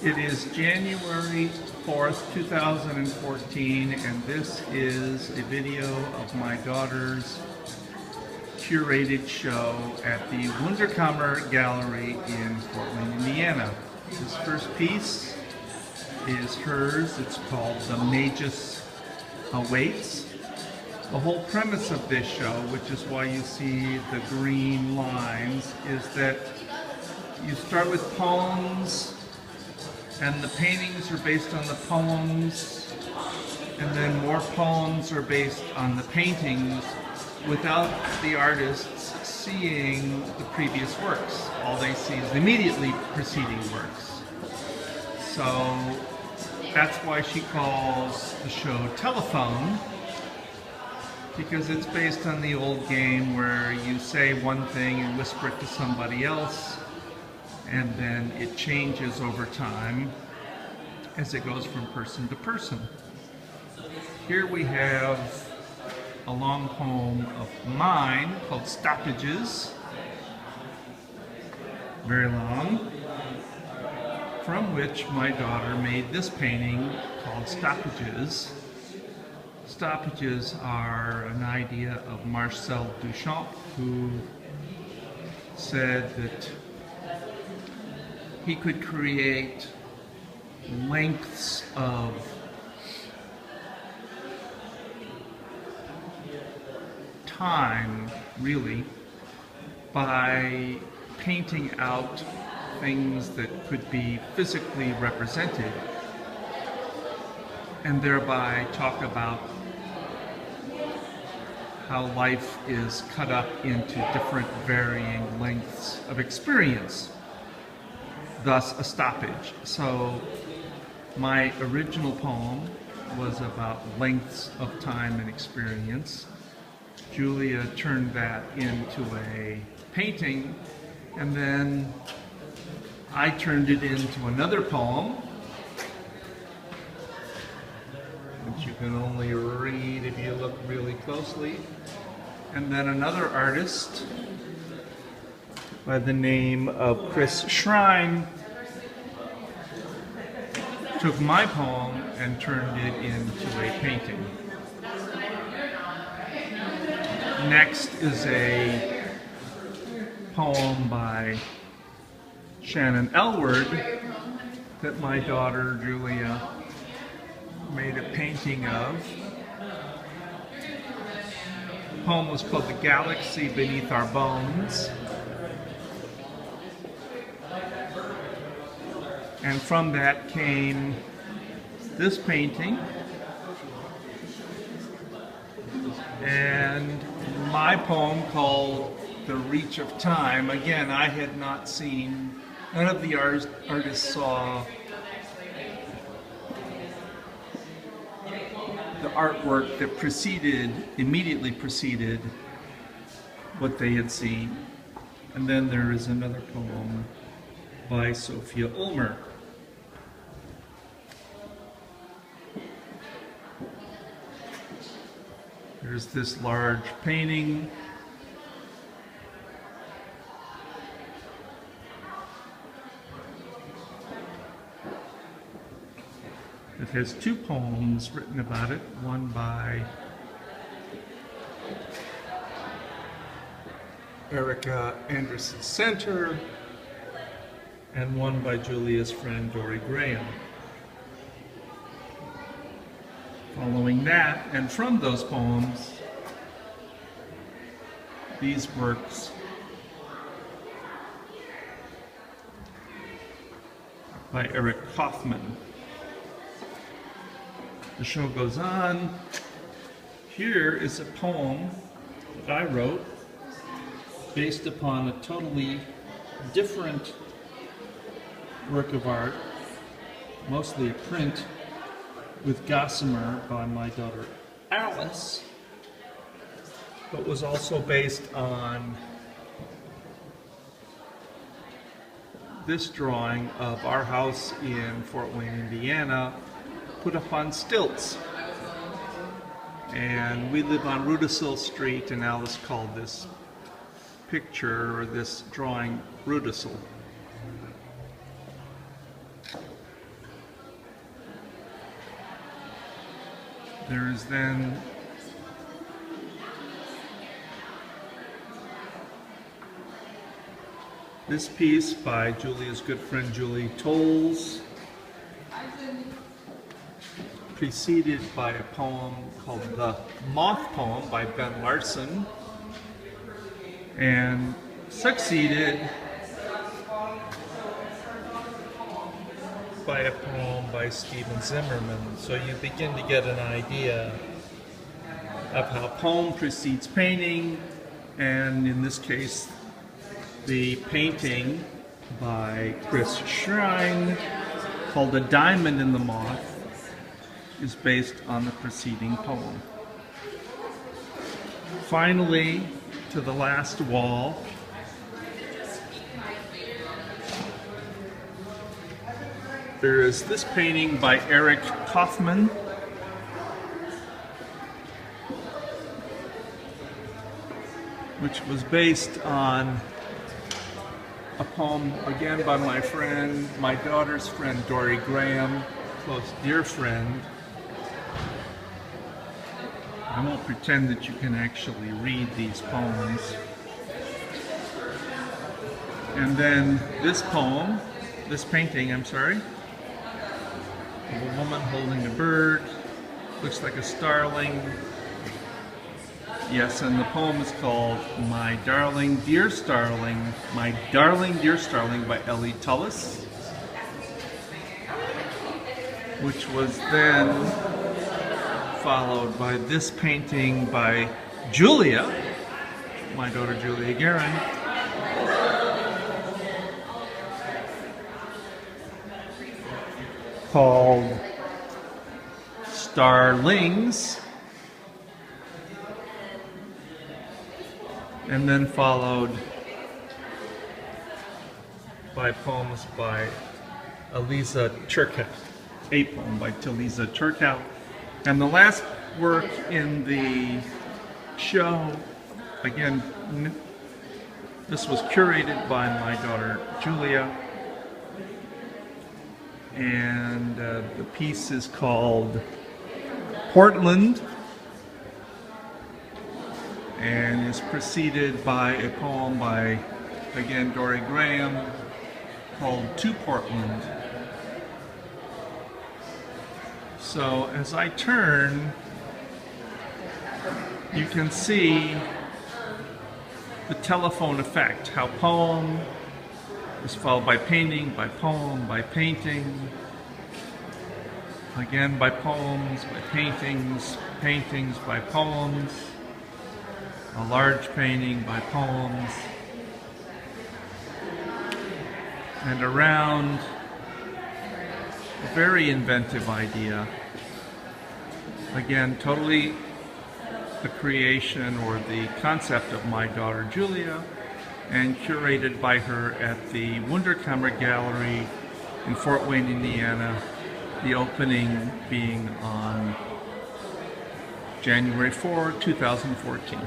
It is January 4th, 2014, and this is a video of my daughter's curated show at the Wunderkammer Gallery in Fort Wayne, Indiana. This first piece is hers. It's called The Magus Awaits. The whole premise of this show, which is why you see the green lines, is that you start with poems, and the paintings are based on the poems, and then more poems are based on the paintings without the artists seeing the previous works. All they see is the immediately preceding works. So that's why she calls the show Telephone, because it's based on the old game where you say one thing and whisper it to somebody else, and then it changes over time as it goes from person to person. Here we have a long poem of mine called Stoppages, very long, from which my daughter made this painting called Stoppages. Stoppages are an idea of Marcel Duchamp, who said that he could create lengths of time, really, by painting out things that could be physically represented, and thereby talk about how life is cut up into different varying lengths of experience, thus a stoppage. So my original poem was about lengths of time and experience. Julia turned that into a painting, and then I turned it into another poem, which you can only read if you look really closely. And then another artist by the name of Chris Shrine took my poem and turned it into a painting. Next is a poem by Shannon Elward that my daughter Julia made a painting of. The poem was called The Galaxy Beneath Our Bones. And from that came this painting and my poem called The Reach of Time. Again, I had not seen, none of the artists saw the artwork that immediately preceded what they had seen. And then there is another poem by Sophia Ulmer. There's this large painting. It has two poems written about it, one by Erica Anderson Center and one by Julia's friend Dory Graham. Following that, and from those poems, these works by Eric Kaufman. The show goes on. Here is a poem that I wrote based upon a totally different work of art, mostly a print with gossamer by my daughter Alice, but was also based on this drawing of our house in Fort Wayne, Indiana, put up on stilts. And we live on Rudisill Street, and Alice called this picture or this drawing Rudisill. There's then this piece by Julia's good friend Julie Tolles, preceded by a poem called The Moth Poem by Ben Larson, and succeeded by a poem by Stephen Zimmerman. So you begin to get an idea of how poem precedes painting, and in this case, the painting by Chris Schrein called A Diamond in the Moth is based on the preceding poem. Finally, to the last wall, there is this painting by Eric Kaufman, which was based on a poem again by my daughter's friend Dory Graham, close dear friend. I won't pretend that you can actually read these poems. And then this painting, of a woman holding a bird, looks like a starling. Yes, and the poem is called My Darling Dear Starling by Ellie Tullis, which was then followed by this painting by Julia, my daughter Julia Guerin, called Starlings, and then followed by poems by Eliza Turcotte, a poem by Eliza Turcotte. And the last work in the show, again, this was curated by my daughter Julia, and the piece is called Portland, and is preceded by a poem by, again, Dory Graham called To Portland. So as I turn, you can see the telephone effect, how poem is followed by painting, by poem, by painting, again by poems, by paintings, paintings by poems, a large painting by poems, and around a very inventive idea, again totally the creation or the concept of my daughter Julia, and curated by her at the Wunderkammer Gallery in Fort Wayne, Indiana, the opening being on January 4, 2014.